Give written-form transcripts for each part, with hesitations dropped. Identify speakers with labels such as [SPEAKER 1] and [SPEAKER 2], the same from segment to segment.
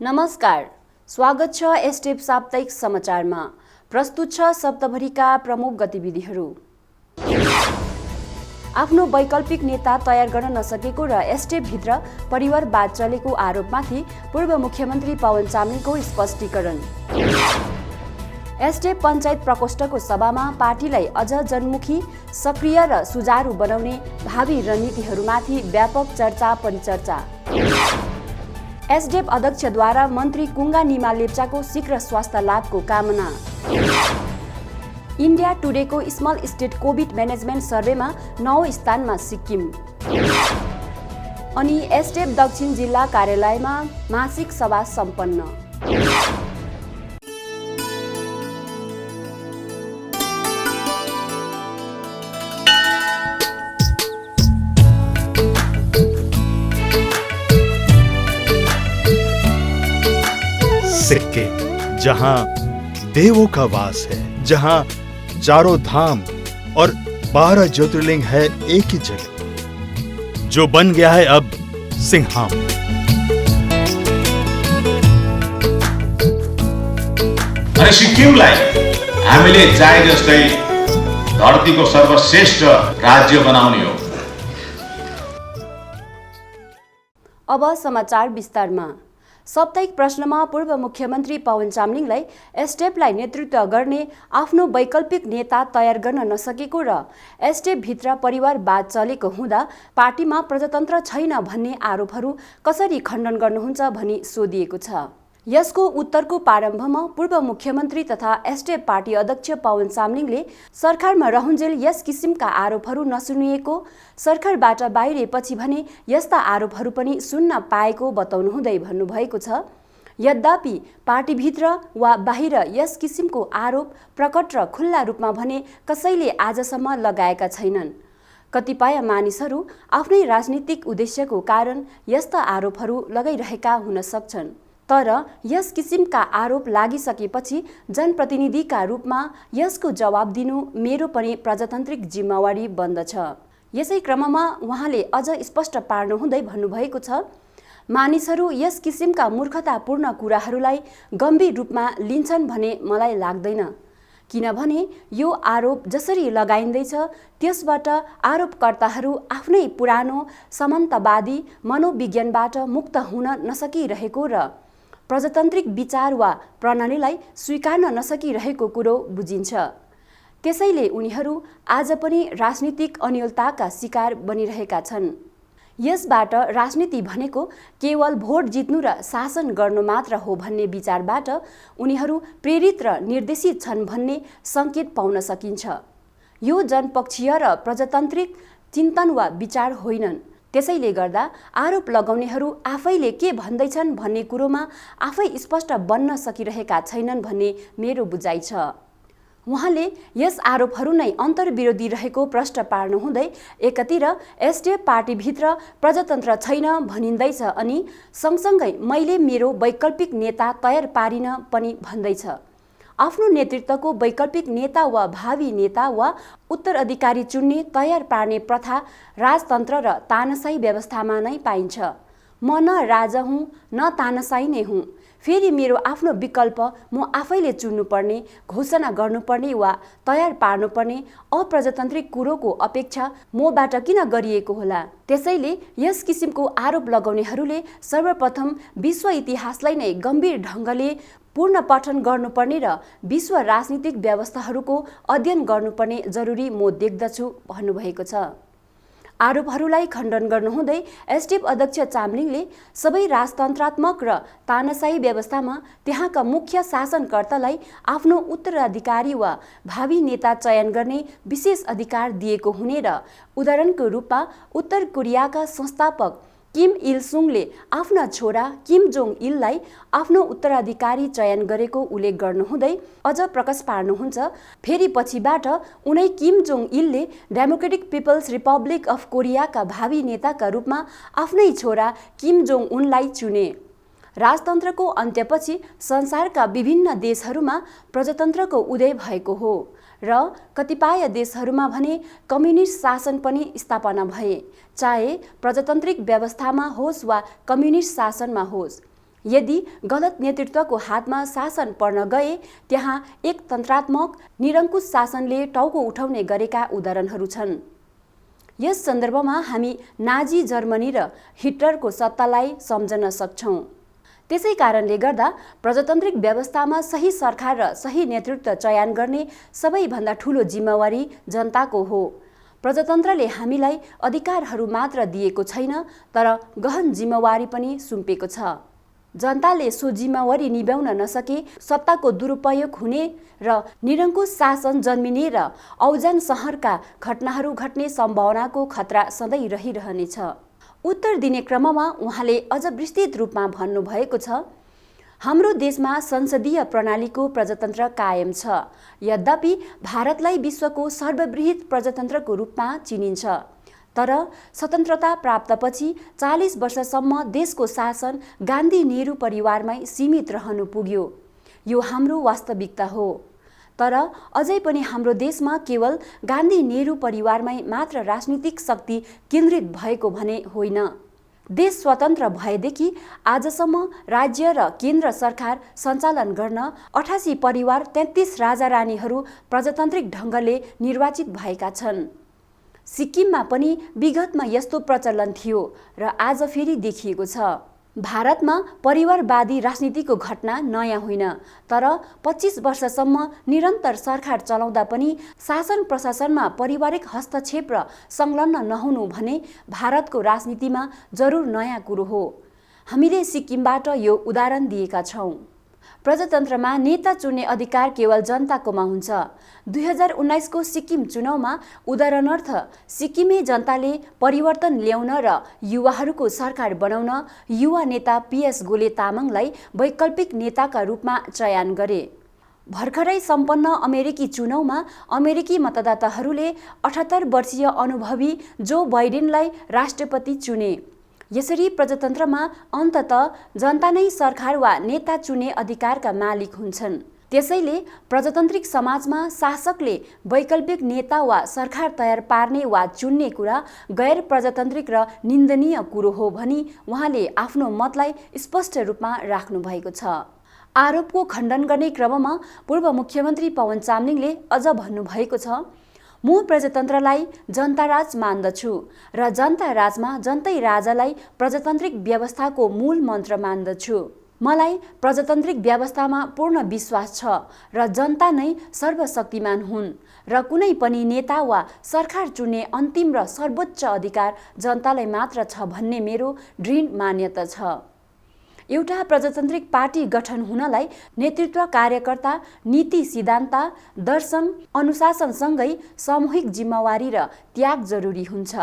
[SPEAKER 1] नमस्कार, स्वागत छ एसटिभ साप्ताहिक समाचारमा। प्रस्तुत छ सप्ताहभरिका प्रमुख गतिविधिहरू। आफ्नो वैकल्पिक नेता तयार गर्न नसकेको र एसटिभ भित्र परिवारवाद चलेको आरोपमाथि पूर्व मुख्यमन्त्री पवन चामलिङको स्पष्टीकरण। एसटिभ पञ्चायत प्रकोष्ठको सभामा पार्टीलाई अझ जनमुखी, सक्रिय र सुचारू बनाउने भावी रणनीतिहरूमाथि व्यापक चर्चा परिचर्चा। एसडिएफ अध्यक्षद्वारा मन्त्री कुङ्गा निमा लेप्चाको शीघ्र स्वास्थ्य लाभको कामना। इन्डिया टुडेको स्मल स्टेट कोभिड म्यानेजमेन्ट सर्वेमा 9औं स्थानमा सिक्किम। अनि एसडिएफ दक्षिण जिल्ला कार्यालयमा मासिक सभा सम्पन्न।
[SPEAKER 2] सिक्किम, जहां देवों का वास है, जहां चारों धाम और 12 ज्योतिर्लिंग है एक ही जगह, जो बन गया है अब सिंहम।
[SPEAKER 3] अनि सिक्किमलाई हामीले चाहे जस्तै धरतीको सर्वश्रेष्ठ राज्य बनाउने हो।
[SPEAKER 1] अब समाचार विस्तारमा। साप्ताहिक प्रश्नमा पूर्व मुख्यमन्त्री पवन चामलिङलाई एसडिएफलाई नेतृत्व गर्ने आफ्नो वैकल्पिक नेता तयार गर्न नसकेको र एसडिएफ भित्र परिवारवाद चलेको हुँदा पार्टीमा प्रजातन्त्र छैन भन्ने आरोपहरू कसरी खण्डन गर्नुहुन्छ भनी सोधिएको छ। यसको उत्तरको प्रारम्भमा पूर्व मुख्यमन्त्री तथा एसडिएफ पार्टी अध्यक्ष पवन चामलिङले सरकारमा रहुन्जेल यस किसिमका आरोपहरू नसुनिएको, सरकारबाट बाहिरिएपछि भने यस्ता आरोपहरू पनि सुन्न पाएको बताउनुहुँदै भन्नुभएको छ। यद्यपि पार्टीभित्र वा बाहिर यस किसिमको आरोप प्रकट र खुल्ला रूपमा भने कसैले आजसम्म लगाएका छैनन्। कतिपय मानिसहरू आफ्नै राजनीतिक उद्देश्यको कारण यस्ता आरोपहरू लगाइरहेका हुन सक्छन्, तर यस किसिमका आरोप लागिसकेपछि जनप्रतिनिधिका रूपमा यसको जवाब दिनु मेरो पनि प्रजातान्त्रिक जिम्मेवारी बन्दछ। यसै क्रममा उहाँले अझ स्पष्ट पार्नुहुँदै भन्नुभएको छ, मानिसहरू यस किसिमका मूर्खतापूर्ण कुराहरूलाई गम्भीर रूपमा लिन्छन् भने मलाई लाग्दैन, किनभने यो आरोप जसरी लगाइँदैछ त्यसबाट आरोपकर्ताहरू आफ्नै पुरानो सामन्तवादी मनोविज्ञानबाट मुक्त हुन नसकिरहेको र प्रजातान्त्रिक विचार वा प्रणालीलाई स्वीकार्न नसकिरहेको कुरो बुझिन्छ। त्यसैले उनीहरू आज पनि राजनीतिक अन्योलताका शिकार बनिरहेका छन्। यसबाट राजनीति भनेको केवल भोट जित्नु र शासन गर्नु मात्र हो भन्ने विचारबाट उनीहरू प्रेरित र निर्देशित छन् भन्ने सङ्केत पाउन सकिन्छ। यो जनपक्षीय र प्रजातान्त्रिक चिन्तन वा विचार होइनन्। त्यसैले गर्दा आरोप लगाउनेहरू आफैले के भन्दैछन् भन्ने कुरोमा आफै स्पष्ट बन्न सकिरहेका छैनन् भन्ने मेरो बुझाइ छ। उहाँले यस आरोपहरू नै अन्तर्विरोधी रहेको प्रश्न पार्नुहुँदै एकातिर एसडिएफ पार्टीभित्र प्रजातन्त्र छैन भनिँदैछ अनि सँगसँगै मैले मेरो वैकल्पिक नेता तयार पारिन पनि भन्दैछ। आफ्नो नेतृत्वको वैकल्पिक नेता वा भावी नेता वा उत्तराधिकारी चुन्ने तयार पार्ने प्रथा राजतन्त्र र तानाशाही व्यवस्थामा नै पाइन्छ। म न राजा हुँ न तानाशाही नै हुँ। फेरि मेरो आफ्नो विकल्प म आफैले चुन्नुपर्ने, घोषणा गर्नुपर्ने वा तयार पार्नुपर्ने अप्रजातान्त्रिक कुरोको अपेक्षा मबाट किन गरिएको होला? त्यसैले यस किसिमको आरोप लगाउनेहरूले सर्वप्रथम विश्व इतिहासलाई नै गम्भीर ढङ्गले पूर्ण पठन गर्नुपर्ने र विश्व राजनीतिक व्यवस्थाहरूको अध्ययन गर्नुपर्ने जरुरी म देख्दछु भन्नुभएको छ। आरोपहरूलाई खण्डन गर्नुहुँदै एसडिएफ अध्यक्ष चामलिङले सबै राजतन्त्रात्मक र तानाशाही व्यवस्थामा त्यहाँका मुख्य शासनकर्तालाई आफ्नो उत्तराधिकारी वा भावी नेता चयन गर्ने विशेष अधिकार दिएको हुने र उदाहरणको रूपमा उत्तर कोरियाका संस्थापक किम इल सुङले आफ्ना छोरा किम जोङ इललाई आफ्नो उत्तराधिकारी चयन गरेको उल्लेख गर्नुहुँदै अझ प्रकाश पार्नुहुन्छ, फेरि पछिबाट उनै किम जोङ इलले डेमोक्रेटिक पिपल्स रिपब्लिक अफ कोरियाका भावी नेताका रूपमा आफ्नै छोरा किम जोङ उनलाई चुने। राजतन्त्रको अन्त्यपछि संसारका विभिन्न देशहरूमा प्रजातन्त्रको उदय भएको हो र कतिपय देशहरूमा भने कम्युनिस्ट शासन पनि स्थापना भए, चाहे प्रजातान्त्रिक व्यवस्थामा होस् वा कम्युनिस्ट शासनमा होस्। यदि गलत नेतृत्वको हातमा शासन पर्न गए त्यहाँ एक तन्त्रात्मक निरङ्कुश शासनले टाउको उठाउने गरेका उदाहरणहरू छन्। यस सन्दर्भमा हामी नाजी जर्मनी र हिटलरको सत्तालाई सम्झन सक्छौँ। त्यसै कारणले गर्दा प्रजातान्त्रिक व्यवस्थामा सही सरकार र सही नेतृत्व चयन गर्ने सबैभन्दा ठूलो जिम्मेवारी जनताको हो। प्रजातन्त्रले हामीलाई अधिकारहरू मात्र दिएको छैन, तर गहन जिम्मेवारी पनि सुम्पेको छ। जनताले सो जिम्मेवारी निभाउन नसके सत्ताको दुरुपयोग हुने र निरङ्कुश शासन जन्मिने र औजान सहरका घटनाहरू घट्ने सम्भावनाको खतरा सधैँ रहिरहनेछ। उत्तर दिने क्रममा उहाँले अझ विस्तृत रूपमा भन्नुभएको छ, हाम्रो देशमा संसदीय प्रणालीको प्रजातन्त्र कायम छ। यद्यपि भारतलाई विश्वको सर्ववृहत प्रजातन्त्रको रूपमा चिनिन्छ, तर स्वतन्त्रता प्राप्तपछि 40 वर्षसम्म देशको शासन गान्धी नेहरू परिवारमै सीमित रहनु पुग्यो। यो हाम्रो वास्तविकता हो। तर अझै पनि हाम्रो देशमा केवल गान्धी नेहरू परिवारमै मात्र राजनीतिक शक्ति केन्द्रित भएको भने होइन। देश स्वतन्त्र भएदेखि आजसम्म राज्य र केन्द्र सरकार सञ्चालन गर्न 88 परिवार 33 राजा रानीहरू प्रजातान्त्रिक ढङ्गले निर्वाचित भएका छन्। सिक्किममा पनि विगतमा यस्तो प्रचलन थियो र आज फेरि देखिएको छ। भारतमा परिवारवादी राजनीतिको घटना नयाँ होइन, तर 25 वर्षसम्म निरन्तर सरकार चलाउँदा पनि शासन प्रशासनमा पारिवारिक हस्तक्षेप र संलग्न नहुनु भने भारतको राजनीतिमा जरुर नयाँ कुरो हो। हामीले सिक्किमबाट यो उदाहरण दिएका छौँ। प्रजातन्त्रमा नेता चुन्ने अधिकार केवल जनताकोमा हुन्छ। 2019 को सिक्किम चुनावमा उदाहरणार्थ सिक्किमे जनताले परिवर्तन ल्याउन र युवाहरूको सरकार बनाउन युवा नेता PS गोले तामाङलाई वैकल्पिक नेताका रूपमा चयन गरे। भर्खरै सम्पन्न अमेरिकी चुनावमा अमेरिकी मतदाताहरूले 78 वर्षीय अनुभवी जो बाइडेनलाई राष्ट्रपति चुने। यसरी प्रजातन्त्रमा अन्ततः जनता नै सरकार वा नेता चुन्ने अधिकारका मालिक हुन्छन्। त्यसैले प्रजातान्त्रिक समाजमा शासकले वैकल्पिक नेता वा सरकार तयार पार्ने वा चुन्ने कुरा गैर प्रजातान्त्रिक र निन्दनीय कुरो हो भनी उहाँले आफ्नो मतलाई स्पष्ट रूपमा राख्नु भएको छ। आरोपको खण्डन गर्ने क्रममा पूर्व मुख्यमन्त्री पवन चामलिङले अझ भन्नुभएको छ, म प्रजातन्त्रलाई जनता राज मान्दछु र जनता राजमा जनतै राजालाई प्रजातान्त्रिक व्यवस्थाको मूल मन्त्र मान्दछु। मलाई प्रजातान्त्रिक व्यवस्थामा पूर्ण विश्वास छ र जनता नै सर्वशक्तिमान हुन् र कुनै पनि नेता वा सरकार चुन्ने अन्तिम र सर्वोच्च अधिकार जनतालाई मात्र छ भन्ने मेरो दृढ मान्यता छ। एउटा प्रजातान्त्रिक पार्टी गठन हुनलाई नेतृत्व, कार्यकर्ता, नीति, सिद्धान्त, दर्शन, अनुशासनसँगै सामूहिक जिम्मेवारी र त्याग जरुरी हुन्छ।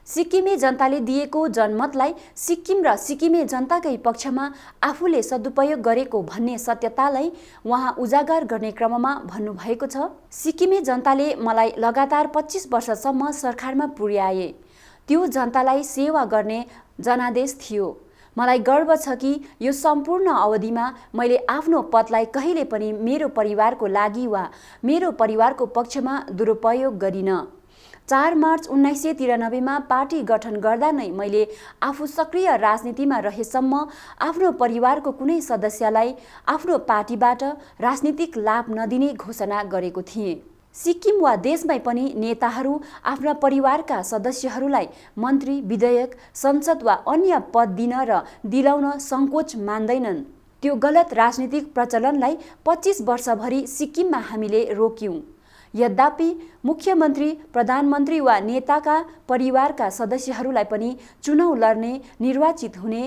[SPEAKER 1] सिक्किमे जनताले दिएको जनमतलाई सिक्किम र सिक्किमे जनताकै पक्षमा आफूले सदुपयोग गरेको भन्ने सत्यतालाई उहाँ उजागर गर्ने क्रममा भन्नुभएको छ, सिक्किमे जनताले मलाई लगातार 25 वर्षसम्म सरकारमा पुर्याए। त्यो जनतालाई सेवा गर्ने जनादेश थियो। मलाई गर्व छ कि यो सम्पूर्ण अवधिमा मैले आफ्नो पदलाई कहिले पनि मेरो परिवारको लागि वा मेरो परिवारको पक्षमा दुरुपयोग गरिन। 4 मार्च 1993 मा पार्टी गठन गर्दा नै मैले आफू सक्रिय राजनीतिमा रहेसम्म आफ्नो परिवारको कुनै सदस्यलाई आफ्नो पार्टीबाट राजनीतिक लाभ नदिने घोषणा गरेको थिएँ। सिक्किम वा देशमै पनि नेताहरू आफ्ना परिवारका सदस्यहरूलाई मन्त्री, विधायक, संसद वा अन्य पद दिन र दिलाउन सङ्कोच मान्दैनन्। त्यो गलत राजनीतिक प्रचलनलाई 25 वर्षभरि सिक्किममा हामीले रोक्यौं। यद्यपि मुख्यमन्त्री, प्रधानमन्त्री वा नेताका परिवारका सदस्यहरूलाई पनि चुनाव लड्ने, निर्वाचित हुने,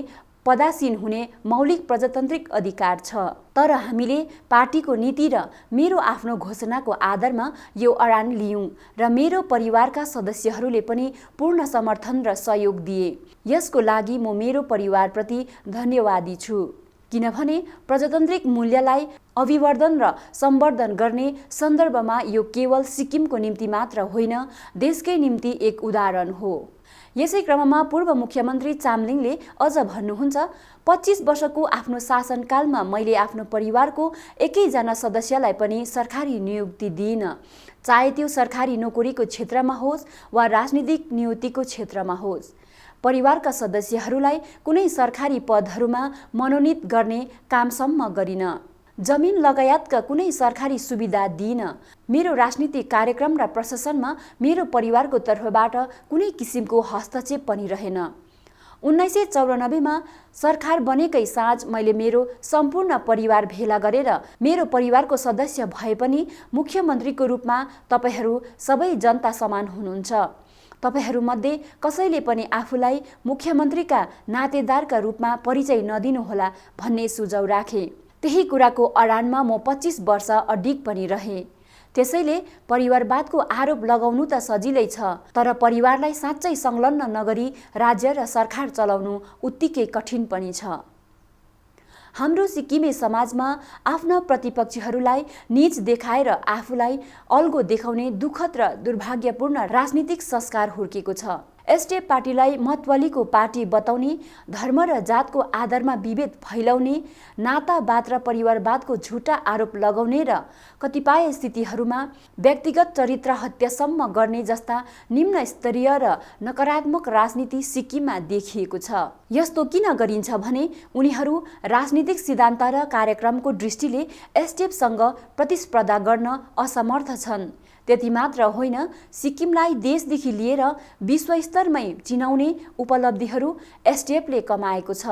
[SPEAKER 1] पदासीन हुने मौलिक प्रजातान्त्रिक अधिकार छ। तर हामीले पार्टीको नीति र मेरो आफ्नो घोषणाको आधारमा यो अडान लियौं र मेरो परिवारका सदस्यहरूले पनि पूर्ण समर्थन र सहयोग दिए। यसको लागि म मेरो परिवारप्रति धन्यवादी छु, किनभने प्रजातान्त्रिक मूल्यलाई अभिवर्धन र सम्वर्धन गर्ने सन्दर्भमा यो केवल सिक्किमको निम्ति मात्र होइन, देशकै निम्ति एक उदाहरण हो। यसै क्रममा पूर्व मुख्यमन्त्री चामलिङले अझ भन्नुहुन्छ, 25 वर्षको आफ्नो शासनकालमा मैले आफ्नो परिवारको एकैजना सदस्यलाई पनि सरकारी नियुक्ति दिइन, चाहे त्यो सरकारी नोकरीको क्षेत्रमा होस् वा राजनीतिक नियुक्तिको क्षेत्रमा होस्। परिवारका सदस्यहरूलाई कुनै सरकारी पदहरूमा मनोनित गर्ने कामसम्म गरिन। जमिन लगायतका कुनै सरकारी सुविधा दिइन। मेरो राजनीतिक कार्यक्रम र प्रशासनमा मेरो परिवारको तर्फबाट कुनै किसिमको हस्तक्षेप पनि रहेन। 1994 सरकार बनेकै साँझ मैले मेरो सम्पूर्ण परिवार भेला गरेर मेरो परिवारको सदस्य भए पनि मुख्यमन्त्रीको रूपमा तपाईहरू सबै जनता समान हुनुहुन्छ। तपाईहरूमध्ये कसैले पनि आफूलाई मुख्यमन्त्रीका नातेदारका रूपमा परिचय नदिनुहोला भन्ने सुझाव राखे। त्यही कुराको अडानमा म 25 वर्ष अडिग पनि रहे। त्यसैले परिवारवादको आरोप लगाउनु त सजिलै छ, तर परिवारलाई साँच्चै संलग्न नगरी राज्य र सरकार चलाउनु उत्तिकै कठिन पनि छ। हाम्रो सिक्किमे समाजमा आफ्ना प्रतिपक्षीहरूलाई नीच देखाएर आफूलाई अल्गो देखाउने दुःखद र दुर्भाग्यपूर्ण राजनीतिक संस्कार हुर्केको छ। एसडिएफ पार्टीलाई मतवालीको पार्टी बताउने, धर्म र जातको आधारमा विभेद फैलाउने, नातावाद र परिवारवादको झुटा आरोप लगाउने र कतिपय स्थितिहरूमा व्यक्तिगत चरित्र हत्यासम्म गर्ने जस्ता निम्न स्तरीय र नकारात्मक राजनीति सिक्किममा देखिएको छ। यस्तो किन गरिन्छ भने उनीहरू राजनीतिक सिद्धान्त र कार्यक्रमको दृष्टिले एसडिएफसँग प्रतिस्पर्धा गर्न असमर्थ छन्। त्यति मात्र होइन, सिक्किमलाई देशदेखि लिएर विश्वस्तरमै चिनाउने उपलब्धिहरू एसडिएफले कमाएको छ।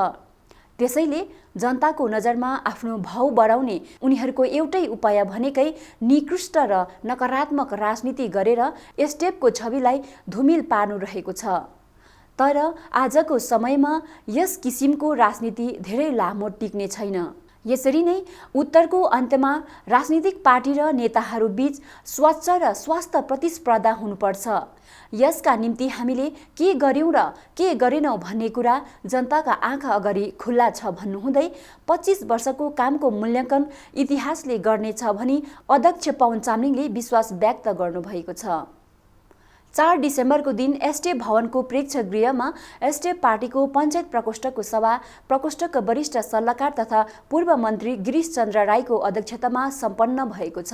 [SPEAKER 1] त्यसैले जनताको नजरमा आफ्नो भाउ बढाउने उनीहरूको एउटै उपाय भनेकै निकृष्ट र नकारात्मक राजनीति गरेर एसडिएफको छविलाई धुमिल पार्नु रहेको छ। तर आजको समयमा यस किसिमको राजनीति धेरै लामो टिक्ने छैन। यसरी नै उत्तरको अन्त्यमा राजनीतिक पार्टी र नेताहरू बीच स्वच्छ र स्वस्थ प्रतिस्पर्धा हुनुपर्छ। यसका निम्ति हामीले के गर्यौं र के गरेनौं भन्ने कुरा जनताका आँखा अगाडि खुल्ला छ भन्नुहुँदै 25 वर्षको कामको मूल्याङ्कन इतिहासले गर्नेछ भनी अध्यक्ष पवन चामलिङले विश्वास व्यक्त गर्नुभएको छ। 4 डिसेम्बरको दिन एसडिएफ भवनको प्रेक्षागृहमा एसडिएफ पार्टीको पञ्चायत प्रकोष्ठको सभा प्रकोष्ठका वरिष्ठ सल्लाहकार तथा पूर्व मन्त्री गिरीश चन्द्र राईको अध्यक्षतामा सम्पन्न भएको छ।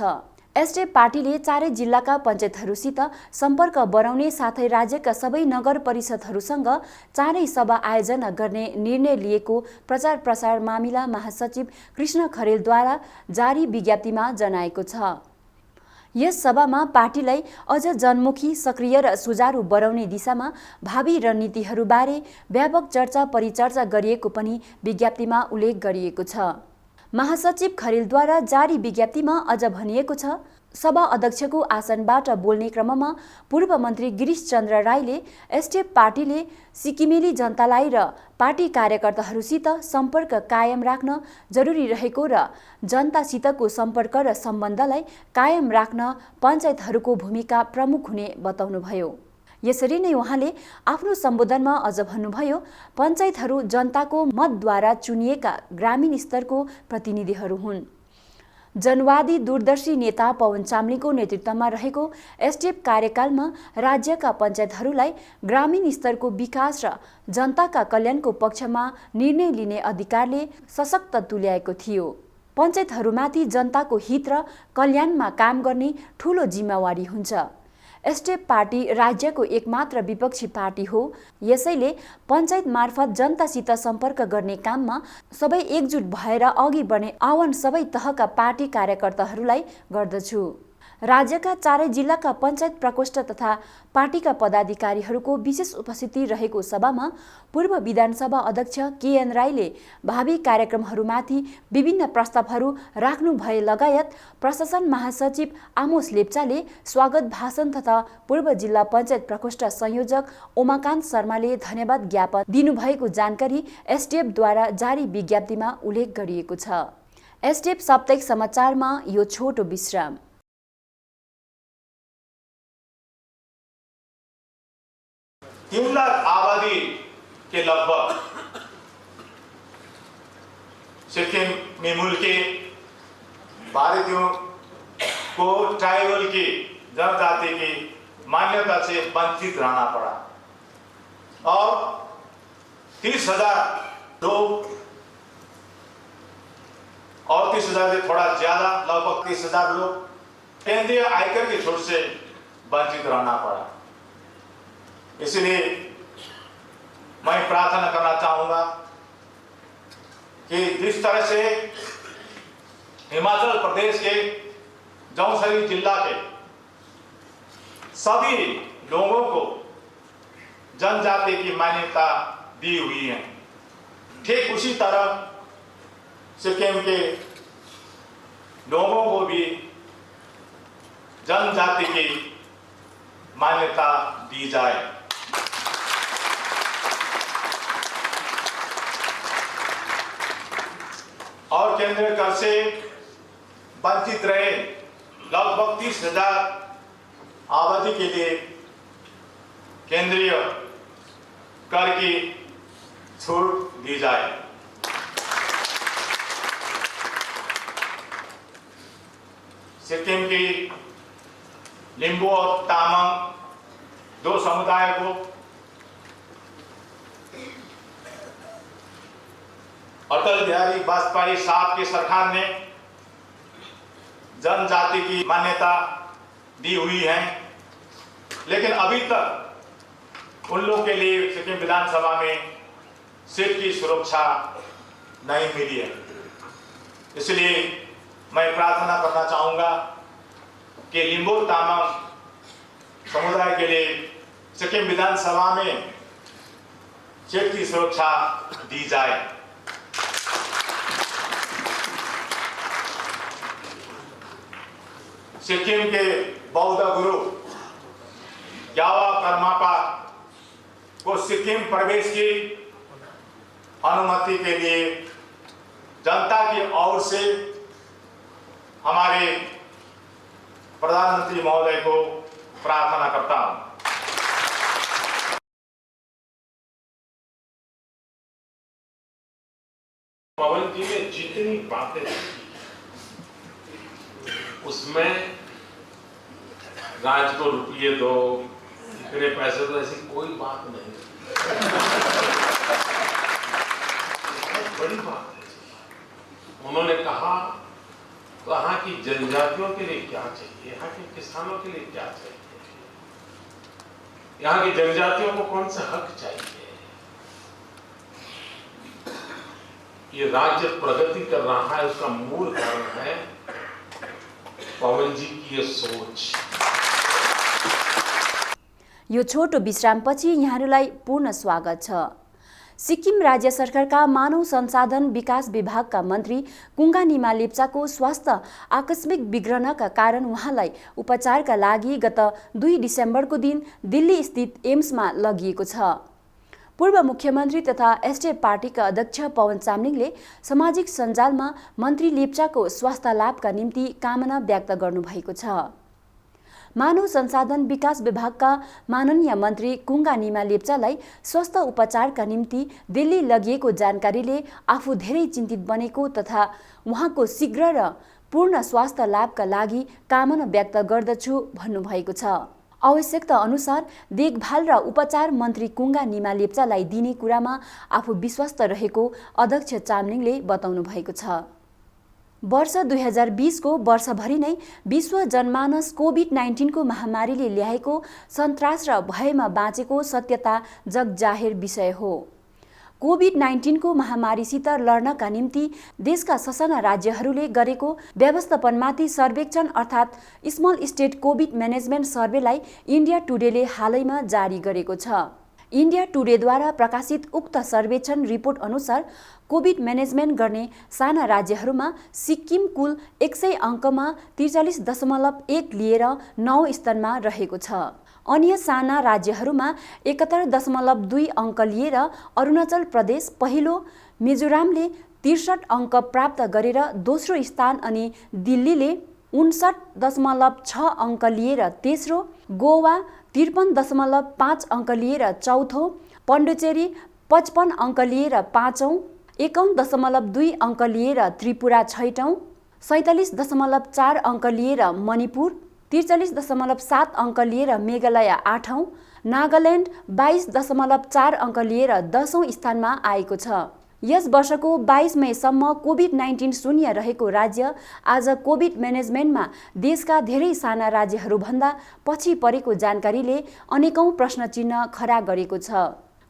[SPEAKER 1] एसडिएफ पार्टीले चारै जिल्लाका पञ्चायतहरूसित सम्पर्क बढाउने साथै राज्यका सबै नगर परिषदहरूसँग चाँडै सभा आयोजना गर्ने निर्णय लिएको प्रचार प्रसार मामिला महासचिव कृष्ण खरेलद्वारा जारी विज्ञप्तिमा जनाएको छ। यस सभामा पार्टीलाई अझ जनमुखी, सक्रिय र सुचारू बनाउने दिशामा भावी रणनीतिहरूबारे व्यापक चर्चा परिचर्चा गरिएको पनि विज्ञप्तिमा उल्लेख गरिएको छ। महासचिव खरेलद्वारा जारी विज्ञप्तिमा अझ भनिएको छ, सभा अध्यक्षको आसनबाट बोल्ने क्रममा पूर्व मन्त्री गिरीश चन्द्र राईले एसडिएफ पार्टीले सिक्किमेली जनतालाई र पार्टी कार्यकर्ताहरूसित सम्पर्क कायम राख्न जरुरी रहेको र जनतासितको सम्पर्क र सम्बन्धलाई कायम राख्न पञ्चायतहरूको भूमिका प्रमुख हुने बताउनुभयो। यसरी नै उहाँले आफ्नो सम्बोधनमा अझ भन्नुभयो, पञ्चायतहरू जनताको मतद्वारा चुनिएका ग्रामीण स्तरको प्रतिनिधिहरू हुन्। जनवादी दूरदर्शी नेता पवन चामलिङको नेतृत्वमा रहेको एसडिएफ कार्यकालमा राज्यका पञ्चायतहरूलाई ग्रामीण स्तरको विकास र जनताका कल्याणको पक्षमा निर्णय लिने अधिकारले सशक्त तुल्याएको थियो। पञ्चायतहरूमाथि जनताको हित र कल्याणमा काम गर्ने ठूलो जिम्मेवारी हुन्छ। एसडिएफ पार्टी राज्यको एकमात्र विपक्षी पार्टी हो। यसैले पञ्चायत मार्फत जनतासित सम्पर्क गर्ने काममा सबै एकजुट भएर अघि बढ्ने आह्वान सबै तहका पार्टी कार्यकर्ताहरूलाई गर्दछु। राज्यका चारै जिल्लाका पञ्चायत प्रकोष्ठ तथा पार्टीका पदाधिकारीहरूको विशेष उपस्थिति रहेको सभामा पूर्व विधानसभा अध्यक्ष केएन राईले भावी कार्यक्रमहरूमाथि विभिन्न प्रस्तावहरू राख्नु भए लगायत प्रशासन महासचिव आमोस लेप्चाले स्वागत भाषण तथा पूर्व जिल्ला पञ्चायत प्रकोष्ठ संयोजक उमाकान्त शर्माले धन्यवाद ज्ञापन दिनुभएको जानकारी एसडिएफद्वारा जारी विज्ञप्तिमा उल्लेख गरिएको छ। एसडिएफ साप्ताहिक समाचारमा यो छोटो विश्राम।
[SPEAKER 4] 3 लाख आबादी के लगभग सिक्किम में मूल के भारतीयों को ट्राइबल की जनजाति की मान्यता से वंचित रहना पड़ा और 30,000 लोग और 30,000 से थोड़ा ज्यादा लगभग 30,000 लोग केंद्रीय आयकर की छूट से वंचित रहना पड़ा। इसलिए मैं प्रार्थना करना चाहूँगा कि जिस तरह से हिमाचल प्रदेश के जौनसरी जिला के सभी लोगों को जनजाति की मान्यता दी हुई है, ठीक उसी तरह सिक्किम के लोगों को भी जनजाति की मान्यता दी जाए। और केंद्रीय कर से वंचित रहे लगभग 30,000 आबादी के लिए केंद्रीय कर की छूट दी जाए। सिक्किम की लिंबू और तामांग दो समुदाय को अटल बिहारी वाजपेयी साहब की सरकार ने जनजाति की मान्यता दी हुई है, लेकिन अभी तक उन लोगों के लिए सिक्किम विधानसभा में सीट की सुरक्षा नहीं मिली है। इसलिए मैं प्रार्थना करना चाहूँगा कि लिंबू तामांग समुदाय के लिए सिक्किम विधानसभा में सीट की सुरक्षा दी जाए। सिक्किम के बौद्ध गुरु ग्यावा कर्मापा को सिक्किम प्रवेश की अनुमति के लिए जनता की ओर से हमारे प्रधानमंत्री महोदय को प्रार्थना करता हूं।
[SPEAKER 5] पवन जी ने जितनी बातें की उसमें राज को रुपये दो, इतने पैसे दो, ऐसी कोई बात नहीं। बहुत बड़ी बात है। उन्होंने कहा यहाँ की जनजातियों के लिए क्या चाहिए, यहाँ के किसानों के लिए क्या चाहिए, यहाँ की जनजातियों को कौन सा हक चाहिए। ये राज्य प्रगति कर रहा है, उसका मूल कारण है पवन जी की ये सोच।
[SPEAKER 1] यो छोटो विश्रामपछि यहाँहरूलाई पूर्ण स्वागत छ। सिक्किम राज्य सरकारका मानव संसाधन विकास विभागका मन्त्री कुङ्गा निमा लेप्चाको स्वास्थ्य आकस्मिक बिग्रनका कारण उहाँलाई उपचारका लागि गत 2 डिसेम्बरको दिन दिल्ली स्थित एम्समा लगिएको छ। पूर्व मुख्यमन्त्री तथा एसडिएफ पार्टीका अध्यक्ष पवन चामलिङले सामाजिक सञ्जालमा मन्त्री लेप्चाको स्वास्थ्य लाभका निम्ति कामना व्यक्त गर्नुभएको छ। मानव संसाधन विकास विभागका माननीय मन्त्री कुङ्गा निमा लेप्चालाई स्वास्थ्य उपचारका निम्ति दिल्ली लगिएको जानकारीले आफू धेरै चिन्तित बनेको तथा उहाँको शीघ्र र पूर्ण स्वास्थ्य लाभका लागि कामना व्यक्त गर्दछु भन्नुभएको छ। आवश्यकता अनुसार देखभाल र उपचार मन्त्री कुङ्गा निमा लेप्चालाई दिने कुरामा आफू विश्वस्त रहेको अध्यक्ष चामलिङले बताउनु भएको छ। वर्ष 2020 को वर्षभरि नै विश्व जनमानस कोभिड-19 को महामारीले ल्याएको सन्तास र भयमा बाँचेको सत्यता जगजाहेर विषय हो। कोभिड-19 को महामारीसित लड्नका निम्ति देशका ससाना राज्यहरूले गरेको व्यवस्थापनमाथि सर्वेक्षण अर्थात् स्मल स्टेट कोभिड म्यानेजमेन्ट सर्वेलाई इन्डिया टुडेले हालैमा जारी गरेको छ। इन्डिया टुडेद्वारा प्रकाशित उक्त सर्वेक्षण रिपोर्ट अनुसार कोभिड म्यानेजमेन्ट गर्ने साना राज्यहरूमा सिक्किम कुल 100 अङ्कमा 43.1 लिएर 9 स्थानमा रहेको छ। अन्य साना राज्यहरूमा 71.2 अङ्क लिएर अरुणाचल प्रदेश पहिलो, मिजोरामले 63 अङ्क प्राप्त गरेर दोस्रो स्थान अनि दिल्लीले 59.6 अङ्क लिएर तेस्रो, गोवा 53.5 अङ्क लिएर चौथो, पण्डिचेरी 55 अङ्क लिएर पाँचौं, 51.2 अङ्क लिएर त्रिपुरा छैटौं, 47.4 अङ्क लिएर मणिपुर, 43.7 अङ्क लिएर मेघालय आठौं, नागाल्यान्ड 22.4 अङ्क लिएर 10औं स्थानमा आएको छ। यस वर्षको 22 मेसम्म कोभिड-19 शून्य रहेको राज्य आज कोभिड म्यानेजमेन्टमा देशका धेरै साना राज्यहरूभन्दा पछि परेको जानकारीले अनेकौं प्रश्न चिन्ह खडा गरेको छ।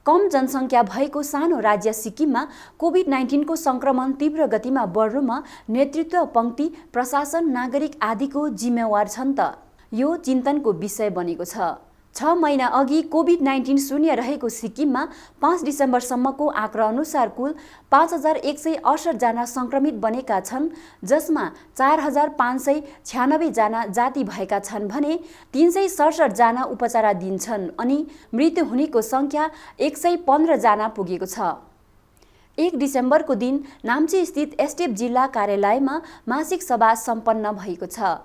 [SPEAKER 1] कम जनसङ्ख्या भएको सानो राज्य सिक्किममा कोभिड-19 को संक्रमण तीव्र गतिमा बढ्नुमा नेतृत्व पङ्क्ति, प्रशासन, नागरिक आदिको जिम्मेवार छन् त यो चिन्तनको विषय बनेको छ। 6 महिना अघि कोभिड-19 शून्य रहेको सिक्किममा 5 डिसेम्बरसम्मको आँकडा अनुसार कुल 5168 जना संक्रमित बनेका छन्, जसमा 4596 जना जाति भएका छन् भने 367 जना उपचाराधीन छन् अनि मृत्यु हुनेको संख्या 115 जना पुगेको छ। 1 डिसेम्बरको दिन नाम्ची स्थित एसटेप जिल्ला कार्यालयमा मासिक सभा सम्पन्न भएको छ।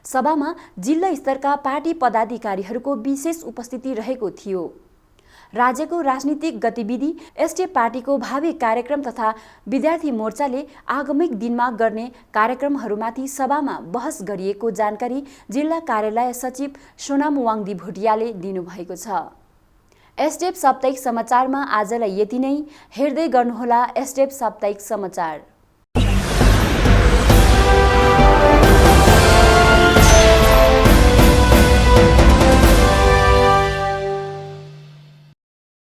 [SPEAKER 1] सभामा जिल्ला स्तरका पार्टी पदाधिकारीहरूको विशेष उपस्थिति रहेको थियो। राज्यको राजनीतिक गतिविधि, एसटेप पार्टीको भावी कार्यक्रम तथा विद्यार्थी मोर्चाले आगामी दिनमा गर्ने कार्यक्रमहरूमाथि सभामा बहस गरिएको जानकारी जिल्ला कार्यालय सचिव सोनाम वाङदी भुटियाले दिनुभएको छ। एसटेप साप्ताहिक समाचारमा आजलाई यति नै। हेर्दै गर्नुहोला एसटेप साप्ताहिक समाचार।